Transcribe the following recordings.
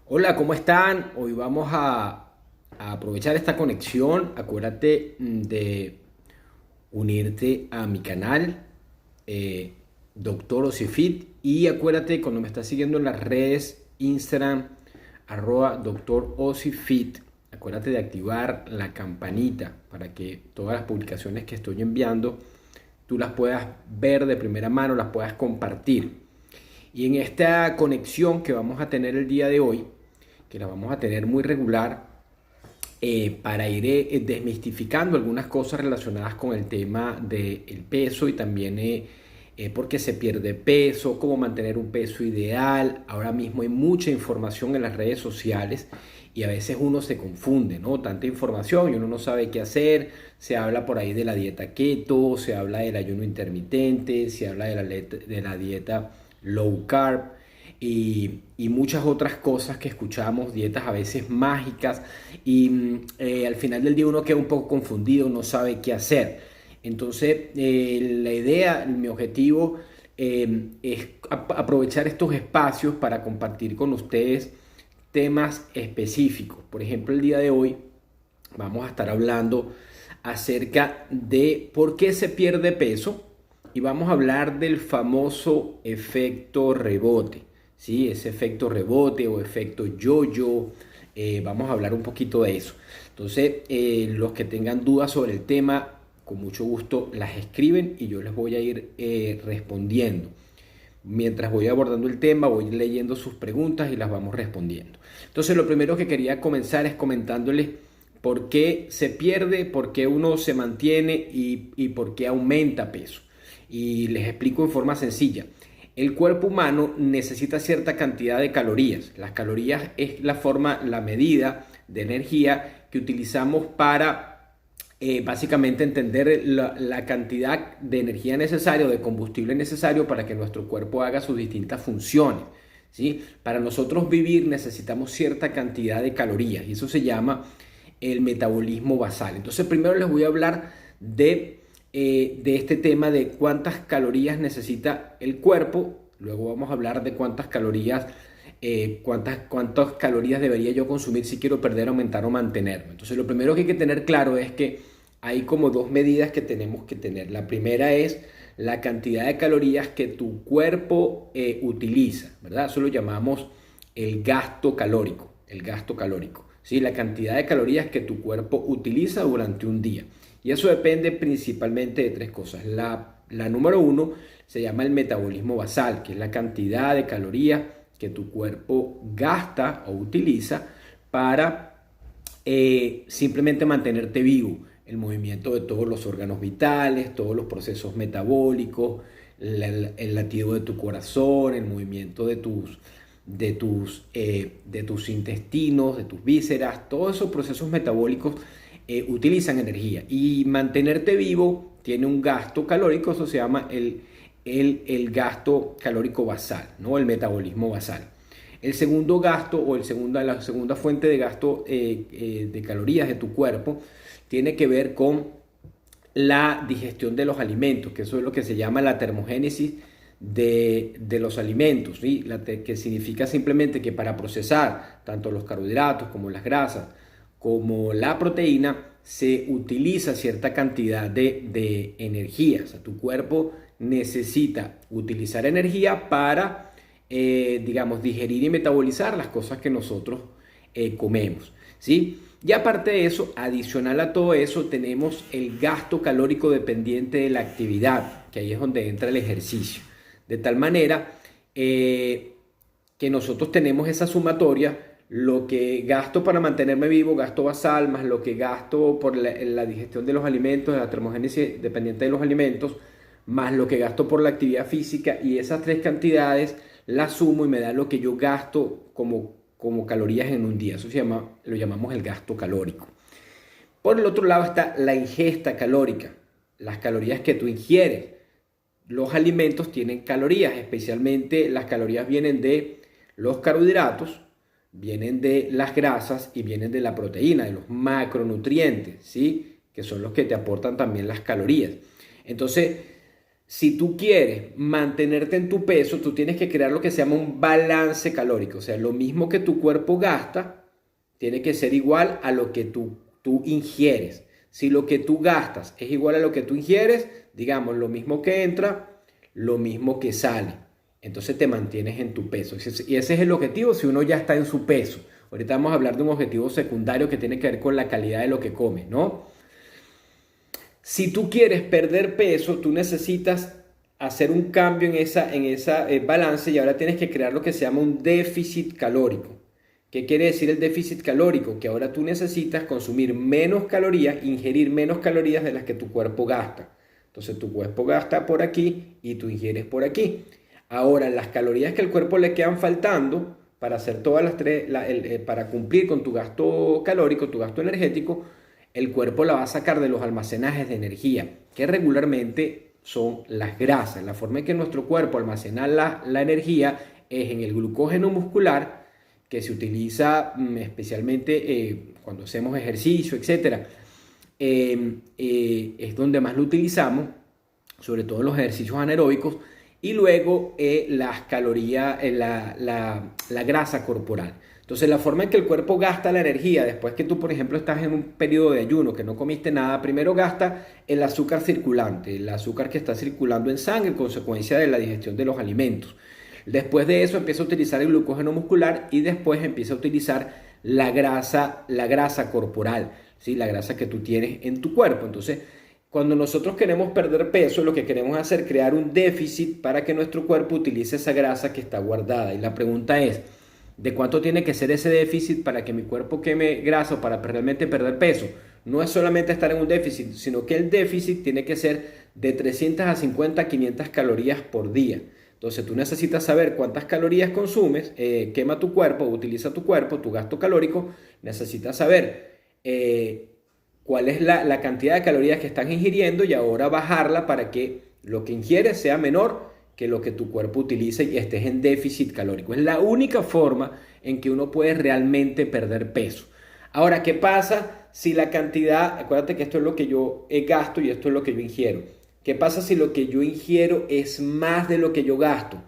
Hola, ¿cómo están? Hoy vamos a aprovechar esta conexión. Acuérdate de unirte a mi canal, Doctor Osifit. Y acuérdate cuando me estás siguiendo en las redes Instagram, Doctor Osifit. Acuérdate de activar la campanita para que todas las publicaciones que estoy enviando tú las puedas ver de primera mano, las puedas compartir. Y en esta conexión que vamos a tener el día de hoy, que la vamos a tener muy regular, para ir desmistificando algunas cosas relacionadas con el tema del peso y también por qué se pierde peso, cómo mantener un peso ideal. Ahora mismo hay mucha información en las redes sociales y a veces uno se confunde, ¿no? Tanta información y uno no sabe qué hacer. Se habla por ahí de la dieta keto, se habla del ayuno intermitente, se habla de la dieta low carb y muchas otras cosas que escuchamos, dietas a veces mágicas y al final del día uno queda un poco confundido, no sabe qué hacer. Entonces la idea, mi objetivo es aprovechar estos espacios para compartir con ustedes temas específicos. Por ejemplo, el día de hoy vamos a estar hablando acerca de por qué se pierde peso y vamos a hablar del famoso efecto rebote, ¿sí? Ese efecto rebote o efecto yo-yo, vamos a hablar un poquito de eso. Entonces, los que tengan dudas sobre el tema, con mucho gusto las escriben y yo les voy a ir respondiendo. Mientras voy abordando el tema, voy leyendo sus preguntas y las vamos respondiendo. Entonces, lo primero que quería comenzar es comentándoles por qué se pierde, por qué uno se mantiene y por qué aumenta peso. Y les explico en forma sencilla. El cuerpo humano necesita cierta cantidad de calorías. Las calorías es la medida de energía que utilizamos para básicamente entender la cantidad de energía necesaria o de combustible necesario para que nuestro cuerpo haga sus distintas funciones, ¿sí? Para nosotros vivir necesitamos cierta cantidad de calorías y eso se llama el metabolismo basal. Entonces primero les voy a hablar de este tema de cuántas calorías necesita el cuerpo. Luego vamos a hablar de cuántas calorías debería yo consumir si quiero perder, aumentar o mantenerme. Entonces lo primero que hay que tener claro es que hay como dos medidas que tenemos que tener. La primera es la cantidad de calorías que tu cuerpo utiliza, ¿verdad? Eso lo llamamos el gasto calórico, ¿sí? La cantidad de calorías que tu cuerpo utiliza durante un día. Y eso depende principalmente de tres cosas. La número uno se llama el metabolismo basal, que es la cantidad de calorías que tu cuerpo gasta o utiliza para simplemente mantenerte vivo. El movimiento de todos los órganos vitales, todos los procesos metabólicos, el latido de tu corazón, el movimiento de tus intestinos, de tus vísceras, todos esos procesos metabólicos utilizan energía. Y mantenerte vivo tiene un gasto calórico, eso se llama el gasto calórico basal, ¿no? El metabolismo basal. El segundo gasto o la segunda fuente de gasto de calorías de tu cuerpo tiene que ver con la digestión de los alimentos, que eso es lo que se llama la termogénesis de los alimentos, ¿sí? Que significa simplemente que para procesar tanto los carbohidratos como las grasas, como la proteína, se utiliza cierta cantidad de energía. O sea, tu cuerpo necesita utilizar energía para, digamos, digerir y metabolizar las cosas que nosotros comemos, ¿sí? Y aparte de eso, adicional a todo eso, tenemos el gasto calórico dependiente de la actividad, que ahí es donde entra el ejercicio. De tal manera que nosotros tenemos esa sumatoria, lo que gasto para mantenerme vivo, gasto basal, más lo que gasto por la digestión de los alimentos, la termogénesis dependiente de los alimentos, más lo que gasto por la actividad física, y esas tres cantidades las sumo y me da lo que yo gasto como calorías en un día. Eso lo llamamos el gasto calórico. Por el otro lado está la ingesta calórica, las calorías que tú ingieres. Los alimentos tienen calorías, especialmente las calorías vienen de los carbohidratos, vienen de las grasas y vienen de la proteína, de los macronutrientes, ¿sí? Que son los que te aportan también las calorías. Entonces, Si tú quieres mantenerte en tu peso, tú tienes que crear lo que se llama un balance calórico. O sea, lo mismo que tu cuerpo gasta, tiene que ser igual a lo que tú ingieres. Si lo que tú gastas es igual a lo que tú ingieres, digamos, lo mismo que entra, lo mismo que sale. Entonces te mantienes en tu peso. Y ese es el objetivo si uno ya está en su peso. Ahorita vamos a hablar de un objetivo secundario que tiene que ver con la calidad de lo que comes, ¿no? Si tú quieres perder peso, tú necesitas hacer un cambio en esa balance y ahora tienes que crear lo que se llama un déficit calórico. ¿Qué quiere decir el déficit calórico? Que ahora tú necesitas consumir menos calorías, ingerir menos calorías de las que tu cuerpo gasta. Entonces tu cuerpo gasta por aquí y tú ingieres por aquí. Ahora las calorías que al cuerpo le quedan faltando para hacer todas las tres, para cumplir con tu gasto calórico, tu gasto energético, el cuerpo la va a sacar de los almacenajes de energía, que regularmente son las grasas. La forma en que nuestro cuerpo almacena la energía es en el glucógeno muscular, que se utiliza especialmente cuando hacemos ejercicio, etc. Es donde más lo utilizamos, sobre todo en los ejercicios anaeróbicos, y luego las calorías, la grasa corporal. Entonces la forma en que el cuerpo gasta la energía después que tú, por ejemplo, estás en un periodo de ayuno, que no comiste nada, primero gasta el azúcar circulante, el azúcar que está circulando en sangre en consecuencia de la digestión de los alimentos. Después de eso empieza a utilizar el glucógeno muscular y después empieza a utilizar la grasa corporal, ¿sí? La grasa que tú tienes en tu cuerpo. Entonces, cuando nosotros queremos perder peso, lo que queremos hacer es crear un déficit para que nuestro cuerpo utilice esa grasa que está guardada. Y la pregunta es, ¿de cuánto tiene que ser ese déficit para que mi cuerpo queme grasa o para realmente perder peso? No es solamente estar en un déficit, sino que el déficit tiene que ser de 350 a 500 calorías por día. Entonces tú necesitas saber cuántas calorías consumes, quema tu cuerpo, utiliza tu cuerpo, tu gasto calórico. Necesitas saber cuál es la cantidad de calorías que estás ingiriendo y ahora bajarla para que lo que ingieres sea menor que lo que tu cuerpo utiliza y estés en déficit calórico. Es la única forma en que uno puede realmente perder peso. Ahora, ¿qué pasa si la cantidad, acuérdate que esto es lo que yo gasto y esto es lo que yo ingiero? ¿Qué pasa si lo que yo ingiero es más de lo que yo gasto?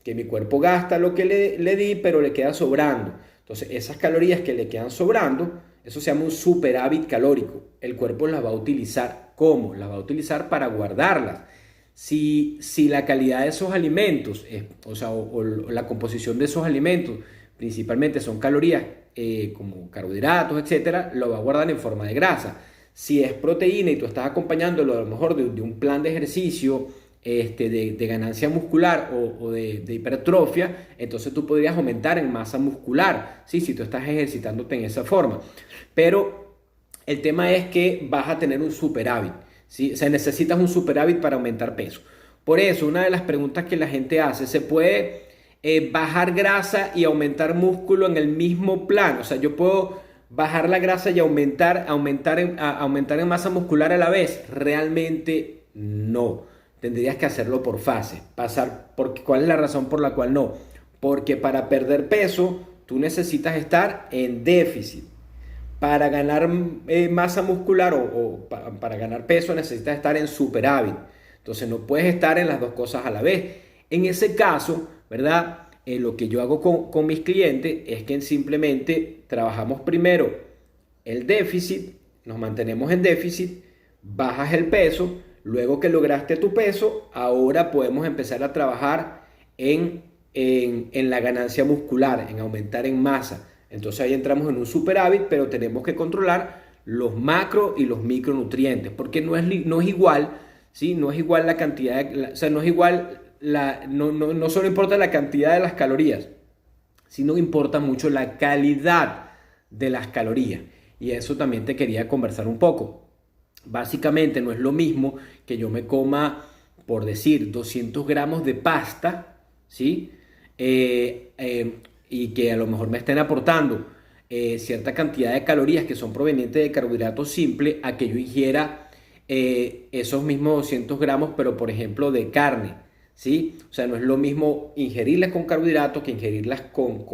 Que mi cuerpo gasta lo que le di, pero le queda sobrando. Entonces, esas calorías que le quedan sobrando, eso se llama un superávit calórico. El cuerpo las va a utilizar. ¿Cómo? Las va a utilizar para guardarlas. Si la calidad de esos alimentos, o la composición de esos alimentos, principalmente son calorías como carbohidratos, etcétera, lo va a guardar en forma de grasa. Si es proteína y tú estás acompañándolo a lo mejor de un plan de ejercicio, de ganancia muscular o de hipertrofia, entonces tú podrías aumentar en masa muscular, ¿sí? Si tú estás ejercitándote en esa forma. Pero el tema es que vas a tener un superávit, ¿sí? O sea, necesitas un superávit para aumentar peso. Por eso, una de las preguntas que la gente hace, ¿se puede bajar grasa y aumentar músculo en el mismo plan? O sea, yo puedo bajar la grasa y aumentar en masa muscular a la vez. Realmente no. Tendrías que hacerlo por fase. ¿Cuál es la razón por la cual no? Porque para perder peso, tú necesitas estar en déficit. Para ganar masa muscular para ganar peso necesitas estar en superávit. Entonces no puedes estar en las dos cosas a la vez. En ese caso, ¿verdad? Lo que yo hago con mis clientes es que simplemente trabajamos primero el déficit, nos mantenemos en déficit, bajas el peso, luego que lograste tu peso, ahora podemos empezar a trabajar en la ganancia muscular, en aumentar en masa. Entonces ahí entramos en un superávit, pero tenemos que controlar los macro y los micronutrientes, porque no es igual, ¿sí? No es igual la cantidad, o sea, no es igual, no solo importa la cantidad de las calorías, sino importa mucho la calidad de las calorías. Y eso también te quería conversar un poco. Básicamente no es lo mismo que yo me coma, por decir, 200 gramos de pasta, ¿sí? Y que a lo mejor me estén aportando cierta cantidad de calorías que son provenientes de carbohidratos simples, a que yo ingiera esos mismos 200 gramos, pero por ejemplo de carne, ¿sí? O sea, no es lo mismo ingerirlas con carbohidratos que ingerirlas con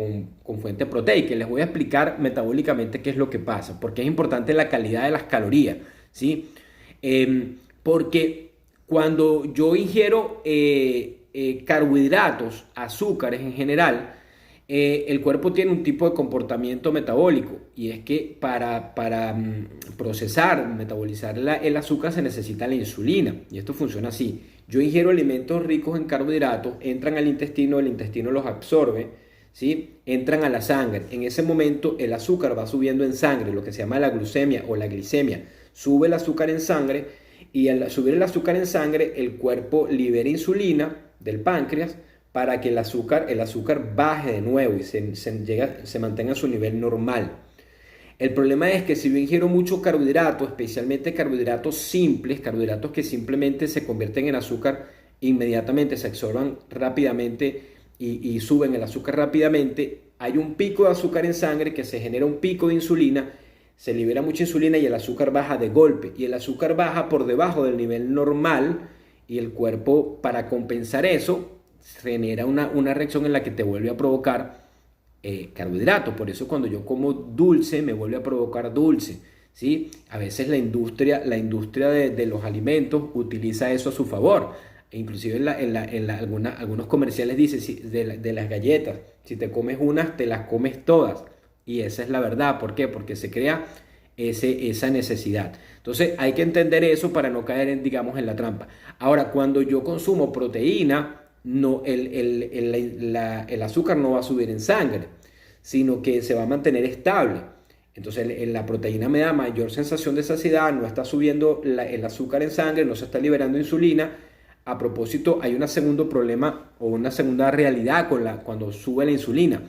fuente proteica. Les voy a explicar metabólicamente qué es lo que pasa, porque es importante la calidad de las calorías, ¿sí? Porque cuando yo ingiero carbohidratos, azúcares en general, el cuerpo tiene un tipo de comportamiento metabólico y es que para procesar, metabolizar el azúcar se necesita la insulina y esto funciona así. Yo ingiero alimentos ricos en carbohidratos, entran al intestino, el intestino los absorbe, ¿sí? Entran a la sangre. En ese momento el azúcar va subiendo en sangre, lo que se llama la glucemia o la glicemia. Sube el azúcar en sangre y al subir el azúcar en sangre el cuerpo libera insulina del páncreas para que el azúcar baje de nuevo y se mantenga a su nivel normal. El problema es que si yo ingiero mucho carbohidrato, especialmente carbohidratos simples, carbohidratos que simplemente se convierten en azúcar inmediatamente, se absorban rápidamente y suben el azúcar rápidamente, hay un pico de azúcar en sangre que se genera un pico de insulina, se libera mucha insulina y el azúcar baja de golpe. Y el azúcar baja por debajo del nivel normal y el cuerpo, para compensar eso, genera una reacción en la que te vuelve a provocar carbohidratos. Por eso cuando yo como dulce me vuelve a provocar dulce, ¿sí? A veces la industria de los alimentos utiliza eso a su favor. E inclusive algunos comerciales dicen de las galletas, si te comes unas, te las comes todas. Y esa es la verdad. ¿Por qué? Porque se crea esa necesidad. Entonces hay que entender eso para no caer digamos, en la trampa. Ahora, cuando yo consumo proteína, no, el azúcar no va a subir en sangre, sino que se va a mantener estable. Entonces la proteína me da mayor sensación de saciedad, no está subiendo el azúcar en sangre, no se está liberando insulina. A propósito, hay un segundo problema o una segunda realidad cuando sube la insulina,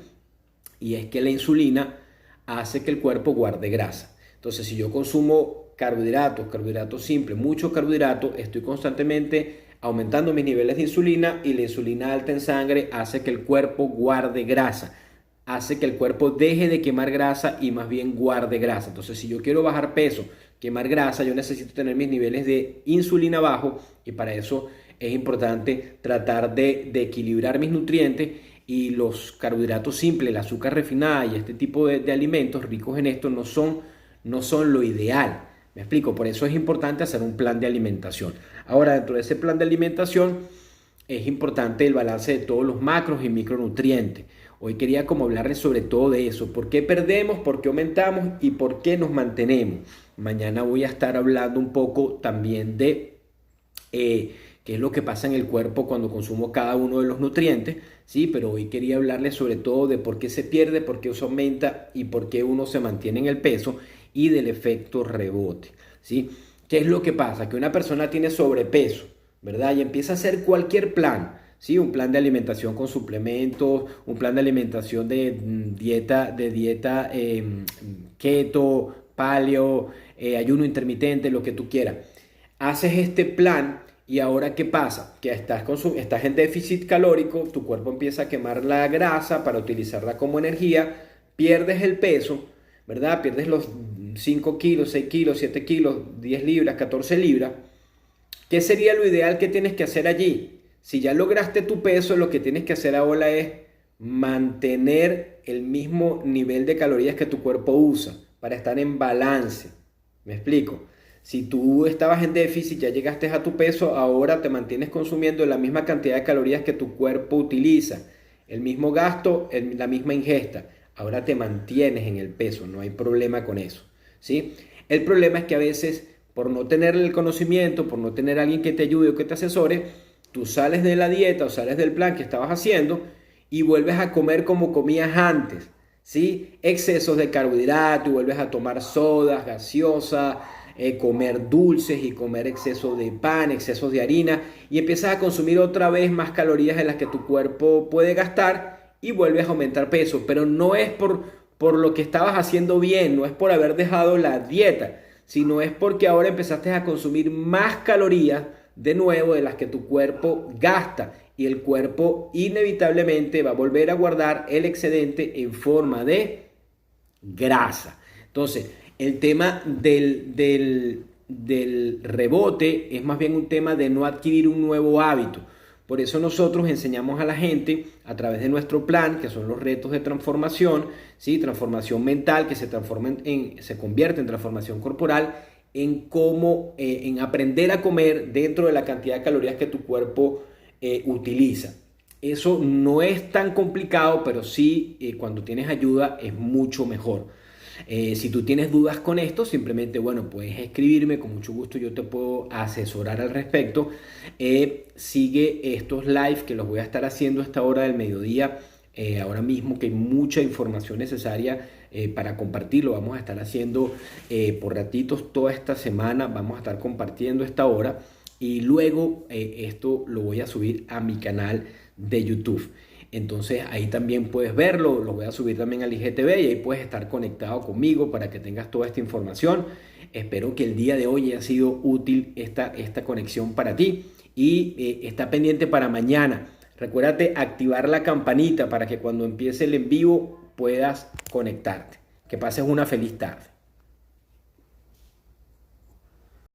y es que la insulina hace que el cuerpo guarde grasa. Entonces, si yo consumo carbohidratos simples, mucho carbohidrato, estoy constantemente aumentando mis niveles de insulina y la insulina alta en sangre hace que el cuerpo guarde grasa, hace que el cuerpo deje de quemar grasa y más bien guarde grasa. Entonces, si yo quiero bajar peso, quemar grasa, yo necesito tener mis niveles de insulina bajos y para eso es importante tratar de equilibrar mis nutrientes y los carbohidratos simples, el azúcar refinada y este tipo de alimentos ricos en esto no son lo ideal. ¿Me explico? Por eso es importante hacer un plan de alimentación. Ahora, dentro de ese plan de alimentación es importante el balance de todos los macros y micronutrientes. Hoy quería como hablarles sobre todo de eso. ¿Por qué perdemos? ¿Por qué aumentamos? ¿Y por qué nos mantenemos? Mañana voy a estar hablando un poco también de qué es lo que pasa en el cuerpo cuando consumo cada uno de los nutrientes, ¿sí? Pero hoy quería hablarles sobre todo de por qué se pierde, por qué se aumenta y por qué uno se mantiene en el peso y del efecto rebote, ¿sí? ¿Qué es lo que pasa? Que una persona tiene sobrepeso, ¿verdad? Y empieza a hacer cualquier plan, ¿sí? Un plan de alimentación con suplementos, un plan de alimentación de dieta keto, paleo, ayuno intermitente, lo que tú quieras. Haces este plan y ahora ¿qué pasa? Que estás en déficit calórico, tu cuerpo empieza a quemar la grasa para utilizarla como energía, pierdes el peso, ¿verdad? Pierdes los 5 kilos, 6 kilos, 7 kilos, 10 libras, 14 libras. ¿Qué sería lo ideal que tienes que hacer allí? Si ya lograste tu peso, lo que tienes que hacer ahora es mantener el mismo nivel de calorías que tu cuerpo usa para estar en balance. ¿Me explico? Si tú estabas en déficit, ya llegaste a tu peso, ahora te mantienes consumiendo la misma cantidad de calorías que tu cuerpo utiliza, el mismo gasto, la misma ingesta. Ahora te mantienes en el peso, no hay problema con eso, ¿sí? El problema es que a veces, por no tener el conocimiento, por no tener a alguien que te ayude o que te asesore, tú sales de la dieta o sales del plan que estabas haciendo y vuelves a comer como comías antes, ¿sí? Excesos de carbohidratos, vuelves a tomar sodas, gaseosas, comer dulces y comer exceso de pan, excesos de harina y empiezas a consumir otra vez más calorías de las que tu cuerpo puede gastar y vuelves a aumentar peso, pero no es por lo que estabas haciendo bien, no es por haber dejado la dieta, sino es porque ahora empezaste a consumir más calorías de nuevo de las que tu cuerpo gasta y el cuerpo inevitablemente va a volver a guardar el excedente en forma de grasa. Entonces, el tema del rebote es más bien un tema de no adquirir un nuevo hábito. Por eso nosotros enseñamos a la gente a través de nuestro plan, que son los retos de transformación, ¿sí? Transformación mental que se convierte en transformación corporal, en cómo, en aprender a comer dentro de la cantidad de calorías que tu cuerpo utiliza. Eso no es tan complicado, pero sí, cuando tienes ayuda es mucho mejor. Si tú tienes dudas con esto, simplemente, bueno, puedes escribirme, con mucho gusto yo te puedo asesorar al respecto. Sigue estos live que los voy a estar haciendo a esta hora del mediodía, ahora mismo, que hay mucha información necesaria para compartir. Lo vamos a estar haciendo por ratitos toda esta semana, vamos a estar compartiendo esta hora y luego esto lo voy a subir a mi canal de YouTube. Entonces ahí también puedes verlo, lo voy a subir también al IGTV y ahí puedes estar conectado conmigo para que tengas toda esta información. Espero que el día de hoy haya sido útil esta conexión para ti y está pendiente para mañana. Recuérdate activar la campanita para que cuando empiece el en vivo puedas conectarte. Que pases una feliz tarde.